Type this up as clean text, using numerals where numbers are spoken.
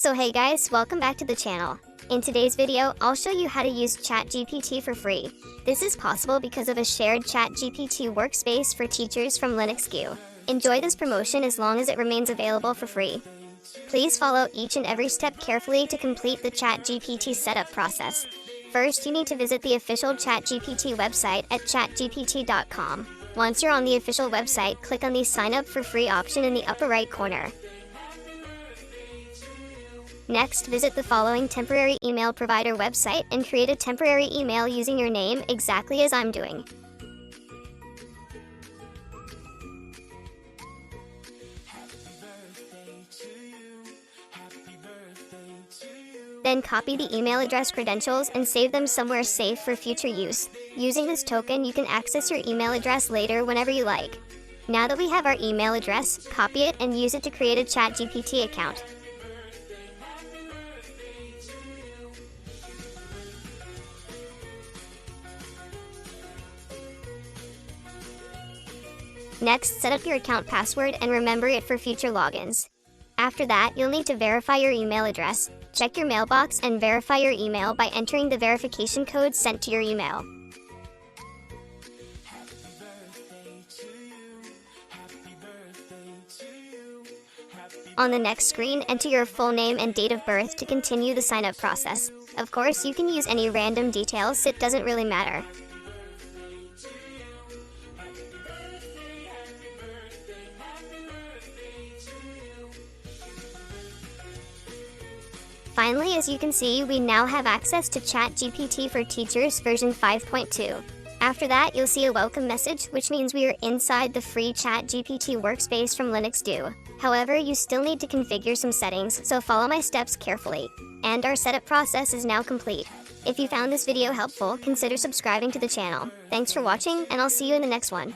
So hey guys, welcome back to the channel. In today's video, I'll show you how to use ChatGPT for free. This is possible because of a shared ChatGPT workspace for teachers from LinuxQ. Enjoy this promotion as long as it remains available for free. Please follow each and every step carefully to complete the ChatGPT setup process. First, you need to visit the official ChatGPT website at chatgpt.com. Once you're on the official website, click on the Sign Up for Free option in the upper right corner. Next, visit the following temporary email provider website and create a temporary email using your name exactly as I'm doing. Then copy the email address credentials and save them somewhere safe for future use. Using this token, you can access your email address later whenever you like. Now that we have our email address, copy it and use it to create a ChatGPT account. Next, set up your account password and remember it for future logins. After that, you'll need to verify your email address. Check your mailbox and verify your email by entering the verification code sent to your email. On the next screen, enter your full name and date of birth to continue the sign-up process. Of course, you can use any random details, it doesn't really matter. Finally, as you can see, we now have access to ChatGPT for Teachers version 5.2. After that, you'll see a welcome message, which means we are inside the free ChatGPT workspace from LinuxQ. However, you still need to configure some settings, so follow my steps carefully. And our setup process is now complete. If you found this video helpful, consider subscribing to the channel. Thanks for watching, and I'll see you in the next one.